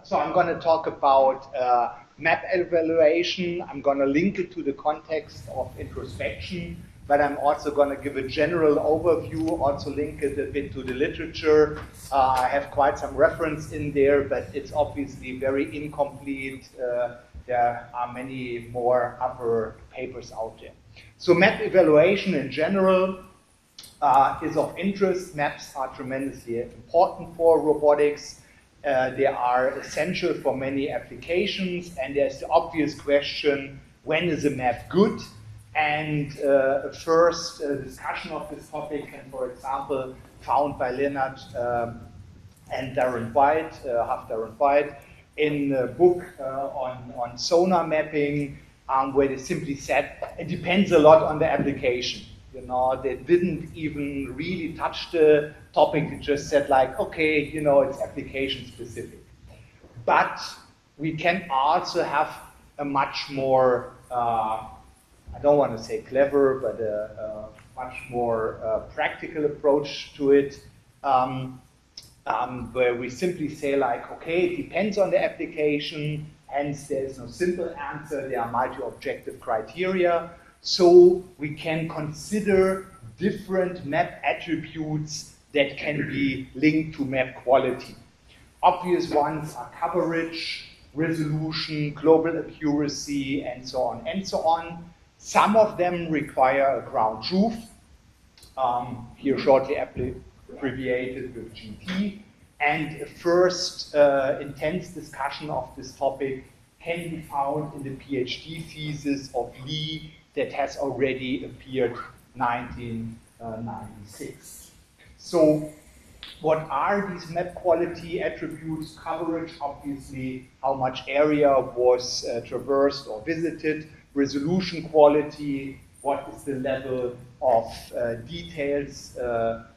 So I'm going to talk about map evaluation. I'm going to link it to the context of introspection, but I'm also going to give a general overview, also link it a bit to the literature. I have quite some reference in there, but it's obviously very incomplete. There are many more other papers out there. So map evaluation in general is of interest. Maps are tremendously important for robotics. They are essential for many applications, and there's the obvious question, when is a map good? And a first discussion of this topic can, for example, found by Leonard and Darren White, Darren White, in a book on sonar mapping, where they simply said, it depends a lot on the application. You know, they didn't even really touch the topic. They just said like, okay, you know, it's application specific. But we can also have a much more, I don't want to say clever, but a much more practical approach to it, where we simply say like, okay, it depends on the application, hence there's no simple answer, there are multi-objective criteria. So we can consider different map attributes that can be linked to map quality. Obvious ones are coverage, resolution, global accuracy, and so on and so on. Some of them require a ground truth, here shortly abbreviated with GT. And a first intense discussion of this topic can be found in the PhD thesis of Lee that has already appeared 1996. So what are these map quality attributes? Coverage, obviously, how much area was traversed or visited. Resolution quality, what is the level of details,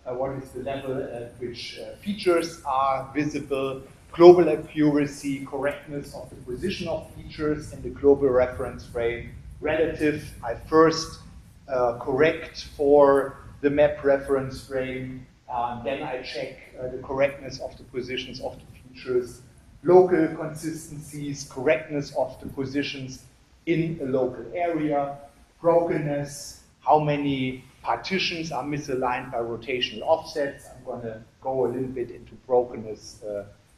what is the level at which features are visible. Global accuracy, correctness of the position of features in the global reference frame. Relative, I first correct for the map reference frame, then I check the correctness of the positions of the features. Local consistencies, correctness of the positions in a local area. Brokenness, how many partitions are misaligned by rotational offsets. I'm going to go a little bit into brokenness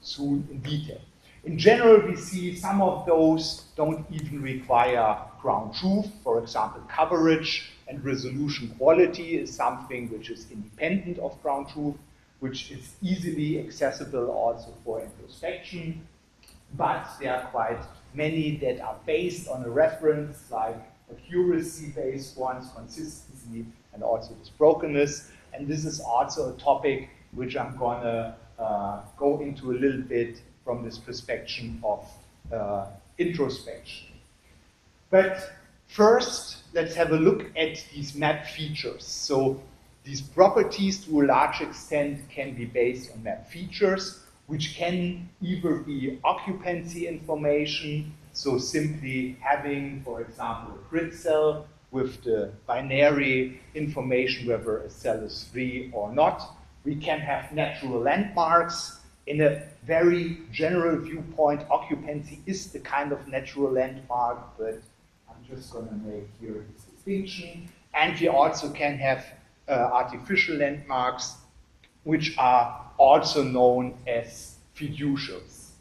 soon in detail. In general, we see some of those don't even require ground truth. For example, coverage and resolution quality is something which is independent of ground truth, which is easily accessible also for introspection. But there are quite many that are based on a reference, like accuracy-based ones, consistency, and also this brokenness. And this is also a topic which I'm going to go into a little bit from this perspective of introspection. But first, let's have a look at these map features. So these properties, to a large extent, can be based on map features, which can either be occupancy information, so simply having, for example, a grid cell with the binary information whether a cell is free or not. We can have natural landmarks. In a very general viewpoint, occupancy is the kind of natural landmark, but I'm just going to make here this distinction. And we also can have artificial landmarks, which are also known as fiducials.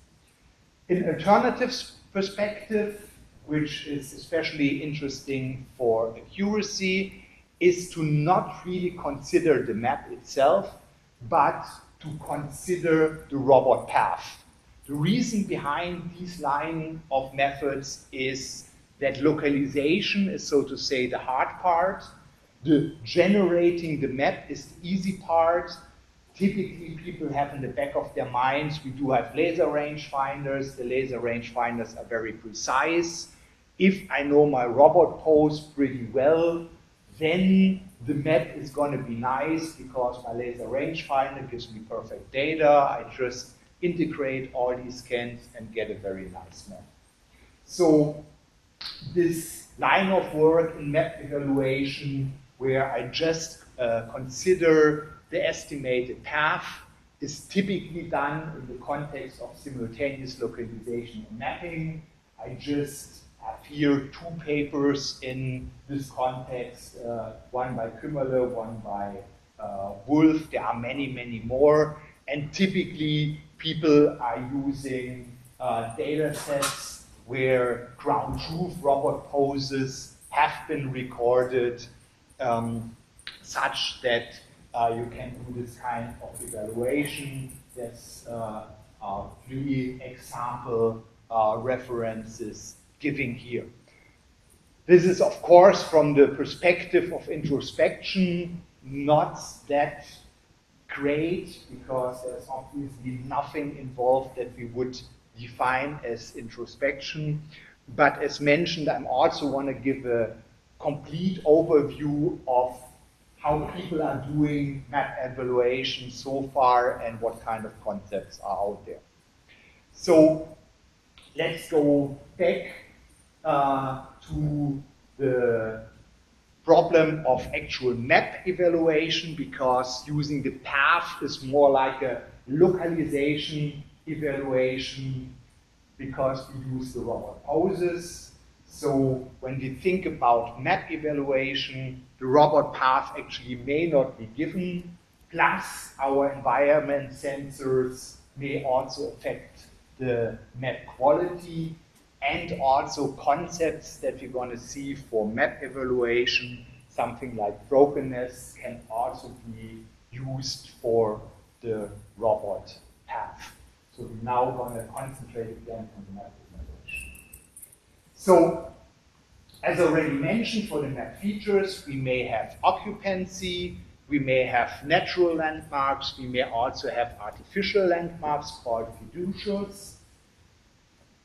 In alternatives perspective, which is especially interesting for accuracy, is to not really consider the map itself, but to consider the robot path. The reason behind these line of methods is that localization is, so to say, the hard part. The generating the map is the easy part. Typically, people have in the back of their minds, we do have laser rangefinders. The laser rangefinders are very precise. If I know my robot pose pretty well, then the map is going to be nice because my laser rangefinder gives me perfect data. I just integrate all these scans and get a very nice map. So this line of work in map evaluation, where I just consider the estimated path, is typically done in the context of simultaneous localization and mapping. I just have here 2 papers in this context, one by Kümmerle, one by Wolf. There are many, many more. And typically, people are using data sets where ground truth robot poses have been recorded such that you can do this kind of evaluation. There's 3 example references giving here. This is, of course, from the perspective of introspection, not that great, because there's obviously nothing involved that we would define as introspection. But as mentioned, I also want to give a complete overview of how people are doing map evaluation so far and what kind of concepts are out there. So let's go back to the problem of actual map evaluation, because using the path is more like a localization evaluation, because we use the robot poses. So when we think about map evaluation, the robot path actually may not be given, plus our environment sensors may also affect the map quality, and also concepts that we're going to see for map evaluation, something like brokenness, can also be used for the robot path. So we're now going to concentrate again on the map evaluation. So, as already mentioned, for the map features, we may have occupancy, we may have natural landmarks, we may also have artificial landmarks called fiducials.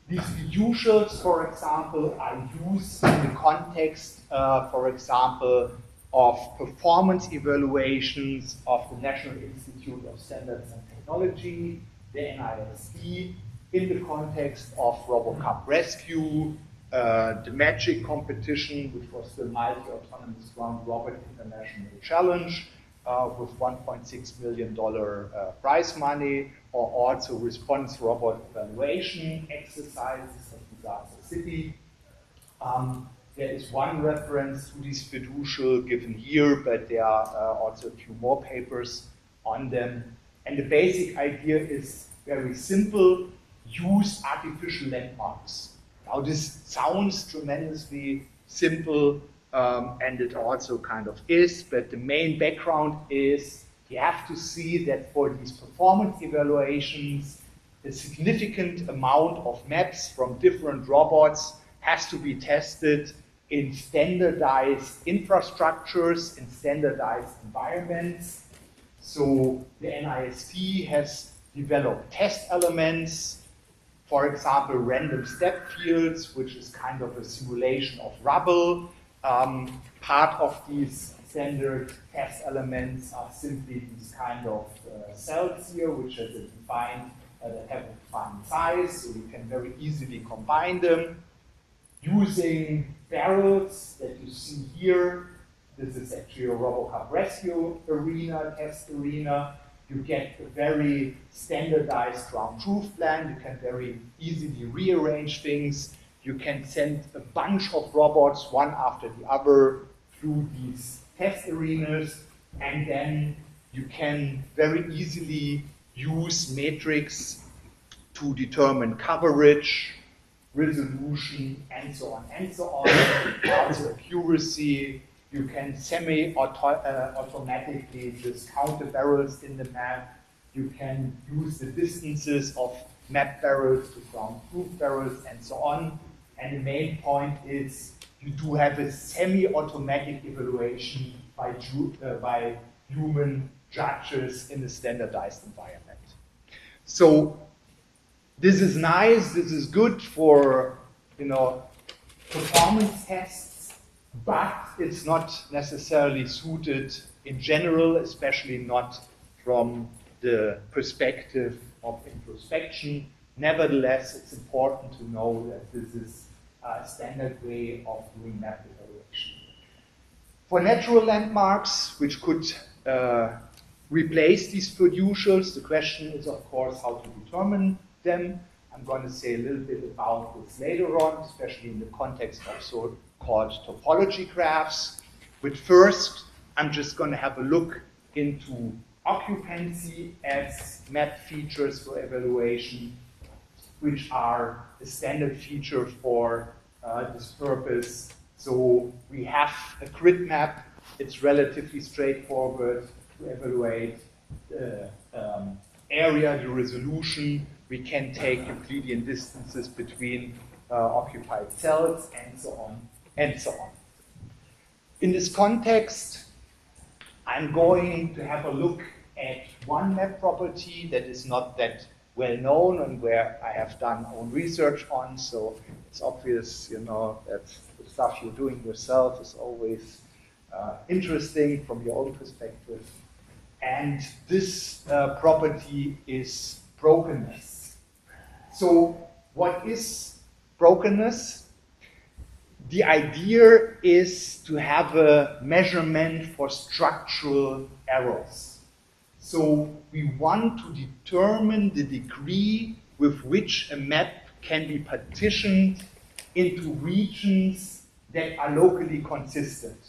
These fiducials, for example, are used in the context, for example, of performance evaluations of the National Institute of Standards and Technology, the NIST, in the context of RoboCup Rescue, the MAGIC competition, which was the Multi-Autonomous Ground Robot International Challenge, with $1.6 million prize money, or also response robot evaluation exercises of Disaster City. There is one reference to this fiducial given here, but there are also a few more papers on them. And the basic idea is very simple: use artificial landmarks. Now this sounds tremendously simple, and it also kind of is, but the main background is you have to see that for these performance evaluations, a significant amount of maps from different robots has to be tested in standardized infrastructures, in standardized environments. So the NIST has developed test elements, for example, random step fields, which is kind of a simulation of rubble. Part of these standard test elements are simply these kind of cells here, which are defined, that have a defined size, so you can very easily combine them. Using barrels that you see here, this is actually a RoboCup Rescue arena, test arena. You get a very standardized ground truth plan. You can very easily rearrange things. You can send a bunch of robots, one after the other, through these test arenas, and then you can very easily use metrics to determine coverage, resolution, and so on and so on. Also accuracy. You can semi-automatically just count the barrels in the map. You can use the distances of map barrels to ground truth barrels, and so on. And the main point is you do have a semi-automatic evaluation by human judges in a standardized environment. So this is nice, this is good for, performance tests, but it's not necessarily suited in general, especially not from the perspective of introspection. Nevertheless, it's important to know that this is a standard way of doing map evaluation. For natural landmarks, which replace these fiducials. The question is, of course, how to determine them. I'm going to say a little bit about this later on, especially in the context of so-called topology graphs. But first, I'm just going to have a look into occupancy as map features for evaluation, which are the standard feature for this purpose. So we have a grid map. It's relatively straightforward to evaluate the area, the resolution. We can take Euclidean distances between occupied cells, and so on, and so on. In this context, I'm going to have a look at one map property that is not that well known and where I have done own research on, so it's obvious, you know, that the stuff you're doing yourself is always interesting from your own perspective. And this property is brokenness. So what is brokenness? The idea is to have a measurement for structural errors. So we want to determine the degree with which a map can be partitioned into regions that are locally consistent.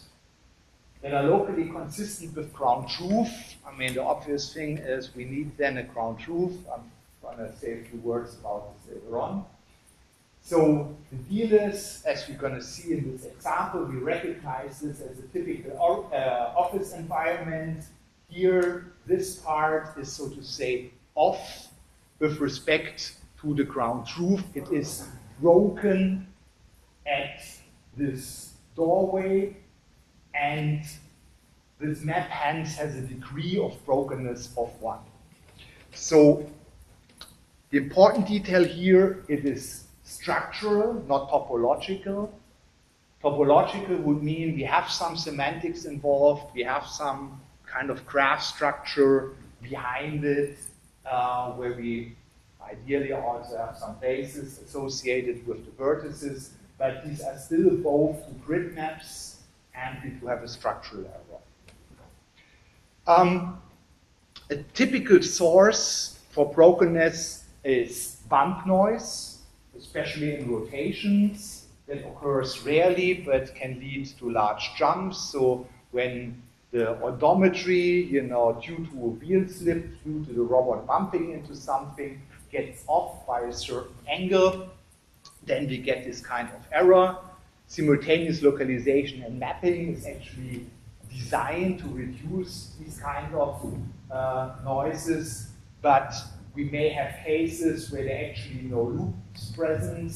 That are locally consistent with ground truth. I mean, the obvious thing is we need then a ground truth. I'm going to say a few words about this later on. So the deal is, as we're going to see in this example, we recognize this as a typical office environment. Here, this part is, so to say, off with respect to the ground truth. It is broken at this doorway, and this map hence has a degree of brokenness of 1. So the important detail here, it is structural, not topological. Topological would mean we have some semantics involved, we have some kind of graph structure behind it, where we ideally also have some bases associated with the vertices, but these are still both grid maps and we do have a structural error. A typical source for brokenness is bump noise, especially in rotations. That occurs rarely, but can lead to large jumps. So when the odometry, you know, due to a wheel slip, due to the robot bumping into something, gets off by a certain angle, then we get this kind of error. Simultaneous localization and mapping is actually designed to reduce these kind of noises, but we may have cases where there are actually no loops present.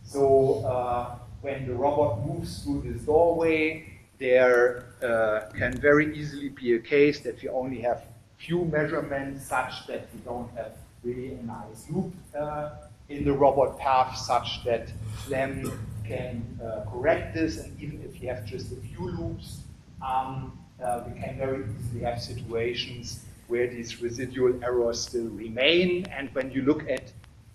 So when the robot moves through this doorway, there can very easily be a case that we only have few measurements such that we don't have really a nice loop in the robot path, such that SLAM can correct this. And even if you have just a few loops, we can very easily have situations where these residual errors still remain. And when you look at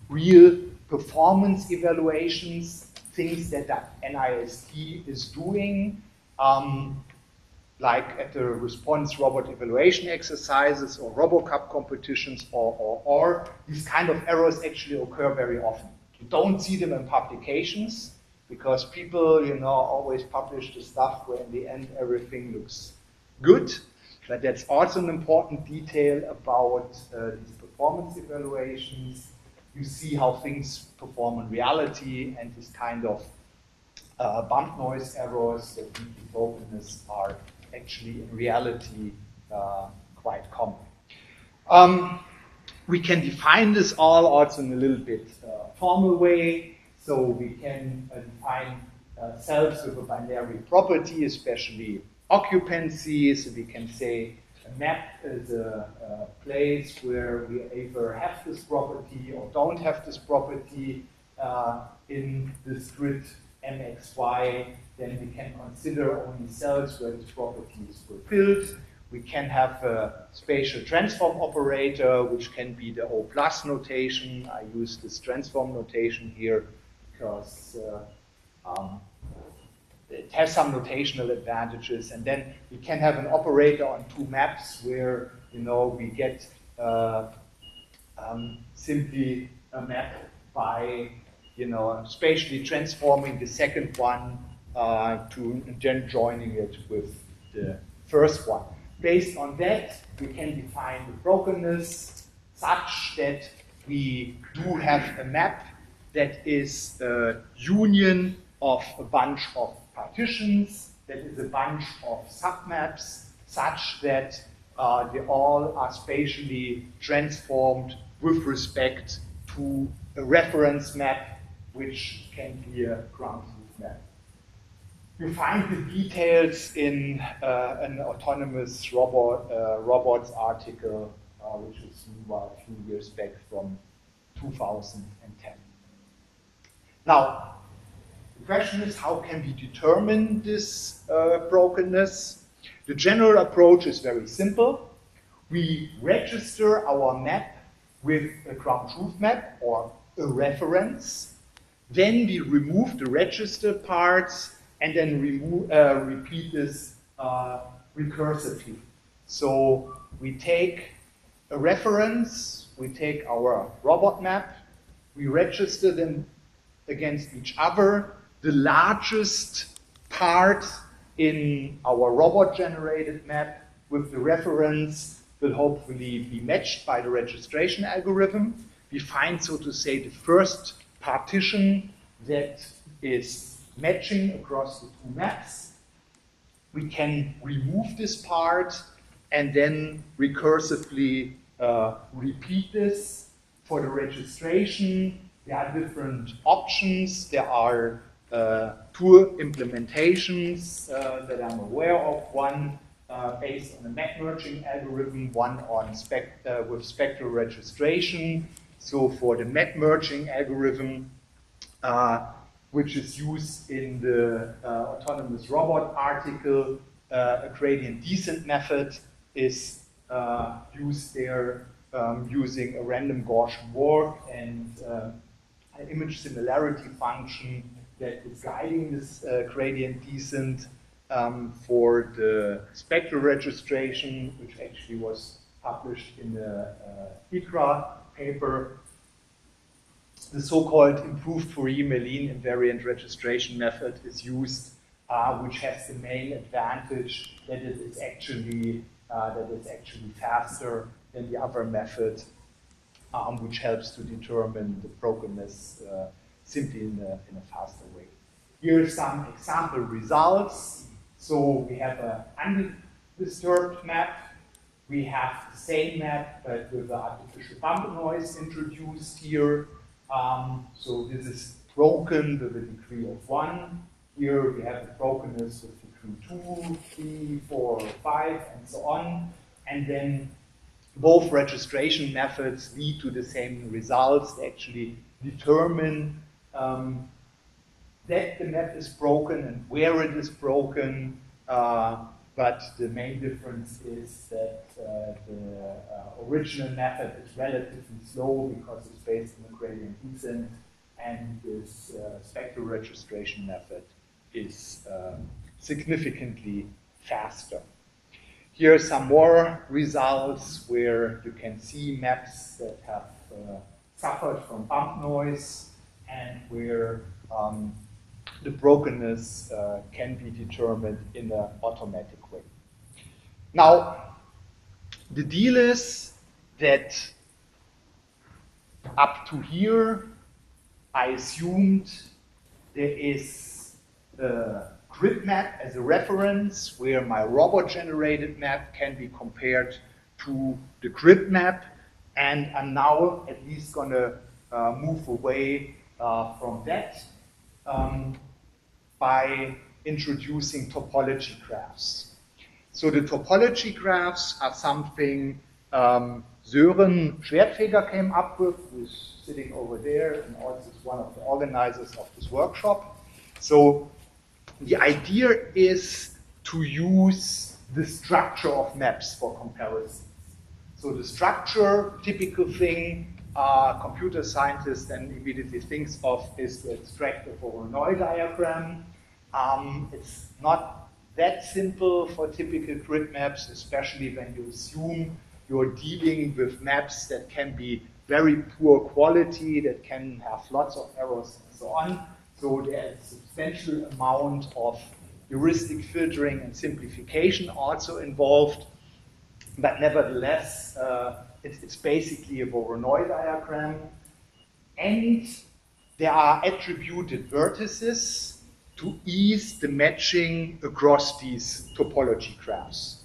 real performance evaluations, things that the NIST is doing, like at the response robot evaluation exercises or RoboCup competitions, or these kind of errors actually occur very often. You don't see them in publications because people, you know, always publish the stuff where in the end everything looks good. But that's also an important detail about these performance evaluations. You see how things perform in reality, and this kind of bump noise errors that lead to brokenness are actually in reality quite common. We can define this all also in a little bit formal way. So we can define cells with a binary property, especially occupancy. So we can say a map is a place where we either have this property or don't have this property in this grid MXY. Then we can consider only cells where this property is fulfilled. We can have a spatial transform operator, which can be the O+ notation. I use this transform notation here because it has some notational advantages. And then we can have an operator on two maps where we get simply a map by, spatially transforming the second one to then joining it with the first one. Based on that, we can define the brokenness such that we do have a map that is a union of a bunch of partitions, that is a bunch of submaps, such that they all are spatially transformed with respect to a reference map, which can be a ground truth map. You find the details in an autonomous robots article, which is a few years back from 2010. Now, the question is, how can we determine this brokenness? The general approach is very simple. We register our map with a ground truth map or a reference. Then we remove the registered parts and then repeat this recursively. So we take a reference, we take our robot map, we register them against each other. The largest part in our robot-generated map with the reference will hopefully be matched by the registration algorithm. We find, so to say, the first partition that is matching across the two maps. We can remove this part and then recursively repeat this. For the registration, there are different options. There are two implementations that I'm aware of. One based on a map merging algorithm, one on with spectral registration. So for the map merging algorithm, which is used in the autonomous robot article, a gradient descent method is used there using a random Gaussian walk and an image similarity function that is guiding this gradient descent for the spectral registration, which actually was published in the ICRA paper. The so-called improved Fourier-Mellin invariant registration method is used, which has the main advantage that it is actually faster than the other method, which helps to determine the brokenness simply in a faster way. Here are some example results. So we have an undisturbed map. We have the same map, but with the artificial bump noise introduced here. So this is broken with a degree of 1. Here we have the brokenness with degree 2, 3, 4, 5, and so on. And then both registration methods lead to the same results. They actually determine that the map is broken and where it is broken. But the main difference is that the original method is relatively slow because it's based on a gradient descent, and this spectral registration method is significantly faster. Here are some more results where you can see maps that have suffered from bump noise and where the brokenness can be determined in an automatic way. Now, the deal is that up to here, I assumed there is a grid map as a reference where my robot-generated map can be compared to the grid map, and I'm now at least going to move away from that by introducing topology graphs. So the topology graphs are something Sören Schwertfeger came up with, who's sitting over there, and also is one of the organizers of this workshop. So the idea is to use the structure of maps for comparisons. So the structure, typical thing, computer scientist then immediately thinks of is to extract a Voronoi diagram. It's not that simple for typical grid maps, especially when you assume you're dealing with maps that can be very poor quality, that can have lots of errors and so on. So there's a substantial amount of heuristic filtering and simplification also involved. But nevertheless, it's basically a Voronoi diagram. And there are attributed vertices to ease the matching across these topology graphs.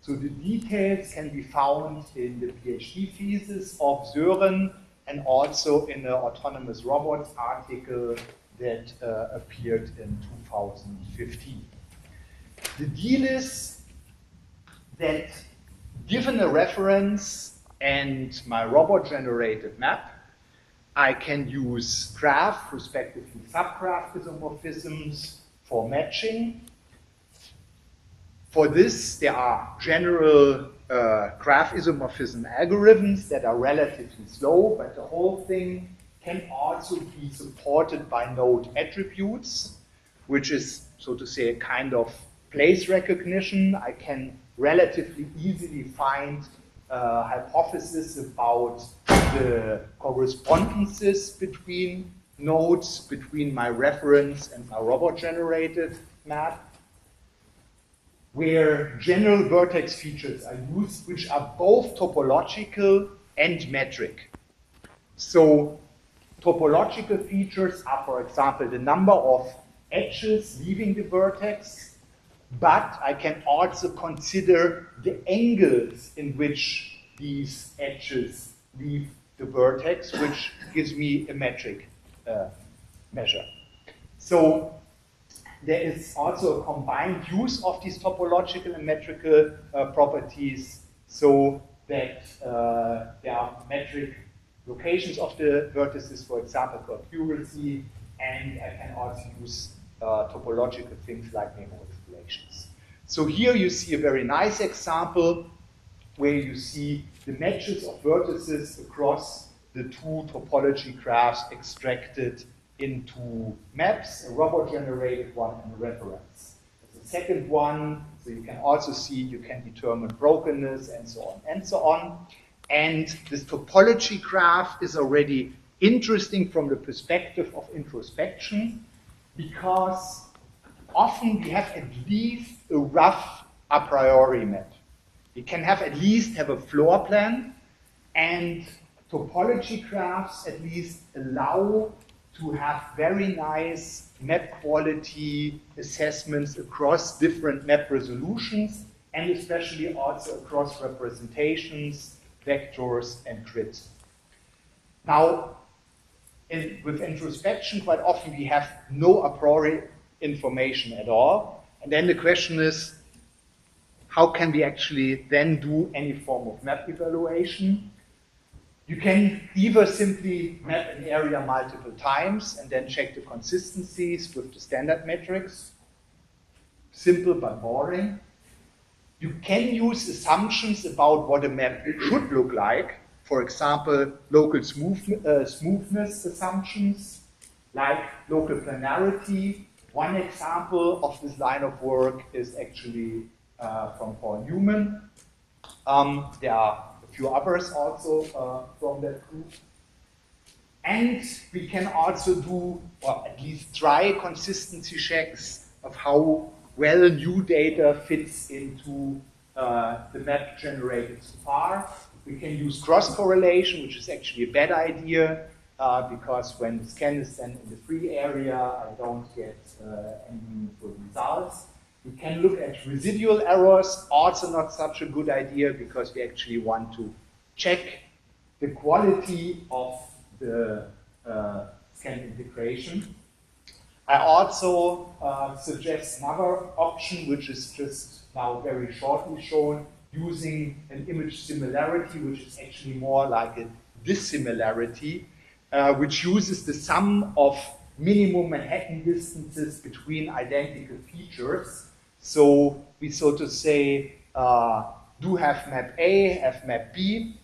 So the details can be found in the PhD thesis of Sören and also in the Autonomous Robots article that appeared in 2015. The deal is that given a reference and my robot-generated map, I can use graph, respectively subgraph isomorphisms for matching. For this, there are general graph isomorphism algorithms that are relatively slow, but the whole thing can also be supported by node attributes, which is, so to say, a kind of place recognition. I can relatively easily find hypothesis about the correspondences between nodes, between my reference and my robot-generated map, where general vertex features are used, which are both topological and metric. So topological features are, for example, the number of edges leaving the vertex, but I can also consider the angles in which these edges leave the vertex, which gives me a metric measure. So there is also a combined use of these topological and metrical properties, so that there are metric locations of the vertices, for example, for accuracy, and I can also use topological things like neighborhood relations. So here you see a very nice example where you see the matches of vertices across the two topology graphs extracted into maps, a robot-generated one and a reference. The second one, so you can also see you can determine brokenness and so on and so on. And this topology graph is already interesting from the perspective of introspection, because often we have at least a rough a priori map. We can have at least have a floor plan, and topology graphs at least allow to have very nice map quality assessments across different map resolutions, and especially also across representations, vectors, and grids. Now, with introspection, quite often we have no a priori information at all. And then the question is, how can we actually then do any form of map evaluation? You can either simply map an area multiple times and then check the consistencies with the standard metrics. Simple but boring. You can use assumptions about what a map should look like. For example, local smoothness assumptions, like local planarity. One example of this line of work is actually from Paul Newman. There are a few others also from that group. And we can also do, or at least try, consistency checks of how well new data fits into the map generated so far. We can use cross-correlation, which is actually a bad idea, because when the scan is then in the free area, I don't get any meaningful results. We can look at residual errors, also not such a good idea, because we actually want to check the quality of the scan integration. I also suggest another option, which is just now very shortly shown, using an image similarity, which is actually more like a dissimilarity, which uses the sum of minimum Manhattan distances between identical features. So we, so to say, do have map A, have map B,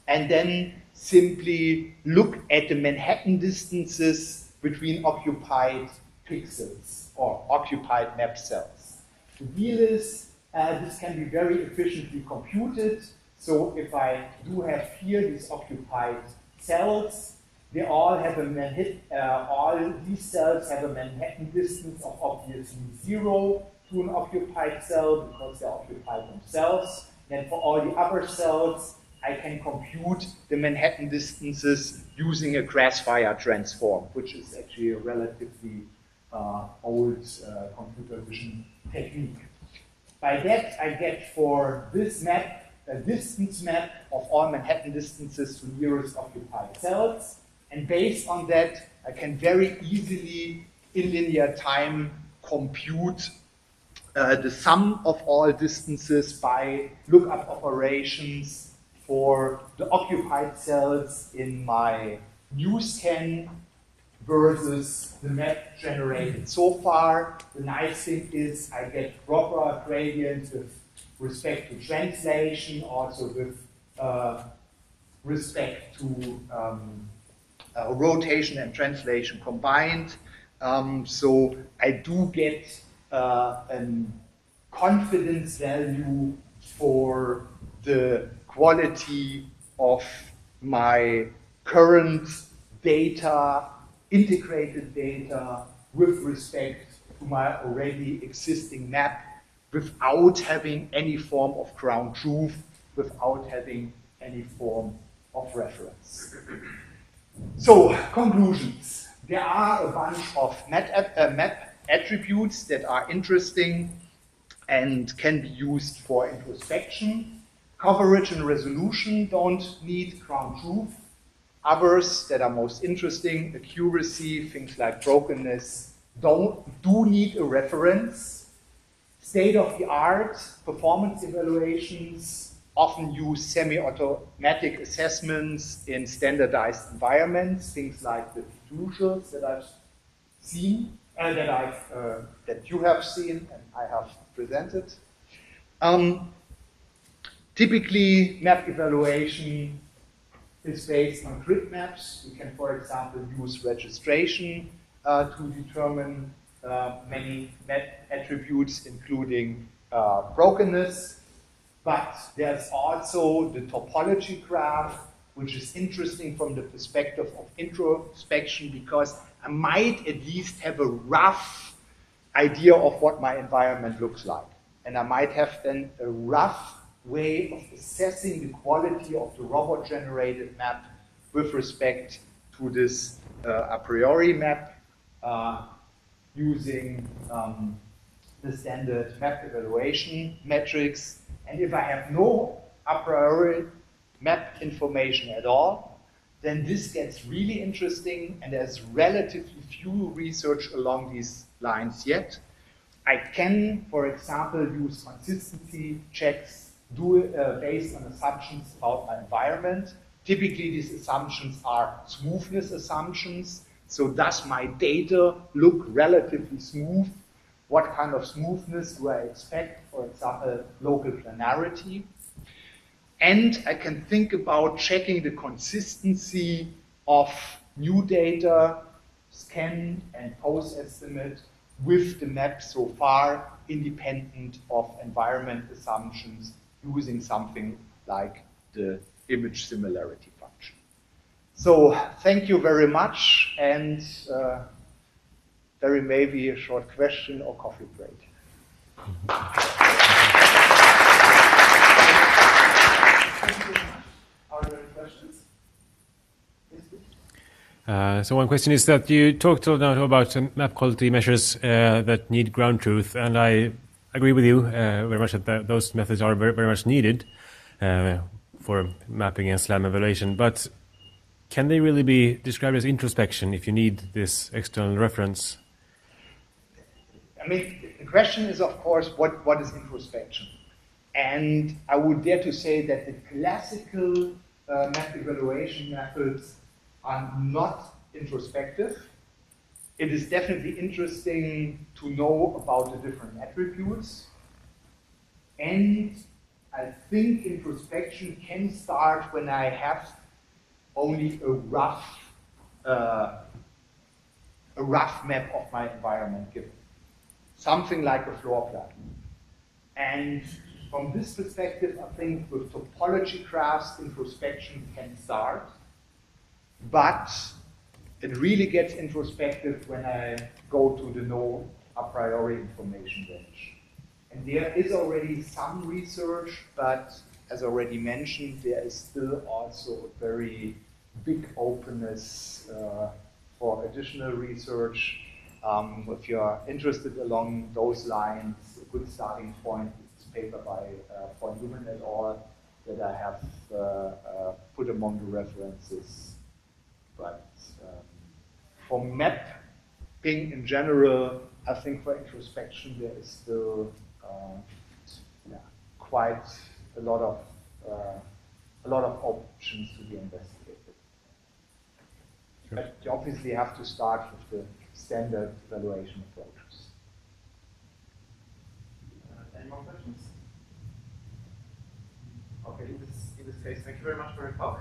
and then simply look at the Manhattan distances between occupied pixels or occupied map cells. The deal is this can be very efficiently computed. So if I do have here these occupied cells, they all have a all these cells have a Manhattan distance of obviously 0 to an occupied cell because they're occupied themselves. Then for all the other cells, I can compute the Manhattan distances using a Grassfire transform, which is actually a relatively old computer vision technique. By that, I get for this map a distance map of all Manhattan distances to nearest occupied cells. And based on that, I can very easily, in linear time, compute the sum of all distances by lookup operations for the occupied cells in my new scan versus the map generated so far. The nice thing is I get proper gradients with respect to translation, also with respect to rotation and translation combined. So I do get a confidence value for the quality of my current data, integrated data, with respect to my already existing map, without having any form of ground truth, without having any form of reference. So, conclusions. There are a bunch of map attributes that are interesting and can be used for introspection. Coverage and resolution don't need ground truth. Others that are most interesting, accuracy, things like brokenness, do need a reference. State-of-the-art performance evaluations often use semi-automatic assessments in standardized environments, things like the fiducials that I've seen, that you have seen and I have presented. Typically, map evaluation is based on grid maps. We can, for example, use registration to determine many map attributes, including brokenness. But there's also the topology graph, which is interesting from the perspective of introspection, because I might at least have a rough idea of what my environment looks like. And I might have then a rough way of assessing the quality of the robot-generated map with respect to this a priori map using the standard map evaluation metrics. And if I have no a priori map information at all, then this gets really interesting, and there's relatively few research along these lines yet. I can, for example, use consistency checks based on assumptions about my environment. Typically, these assumptions are smoothness assumptions. So does my data look relatively smooth? What kind of smoothness do I expect? For example, local planarity. And I can think about checking the consistency of new data, scan and pose estimate with the map so far, independent of environment assumptions, using something like the image similarity function. So thank you very much, and there may be a short question or coffee break. Are there any questions? Yes, please. So one question is that you talked now about map quality measures that need ground truth, and I agree with you very much that those methods are very, very much needed for mapping and SLAM evaluation. But can they really be described as introspection if you need this external reference? I mean, the question is, of course, what is introspection? And I would dare to say that the classical map evaluation methods are not introspective. It is definitely interesting to know about the different attributes. And I think introspection can start when I have only a rough map of my environment given. Something like a floor plan. And from this perspective, I think with topology graphs, introspection can start, but it really gets introspective when I go to the no a priori information range. And there is already some research, but as already mentioned, there is still also a very big openness for additional research. If you're interested along those lines, a good starting point is this paper by von Lumen et al. That I have put among the references. But for mapping in general, I think for introspection there is still quite a lot of options to be investigated. Sure. But you obviously have to start with the standard valuation approaches. Any more questions? Okay, in this case, thank you very much for your talk.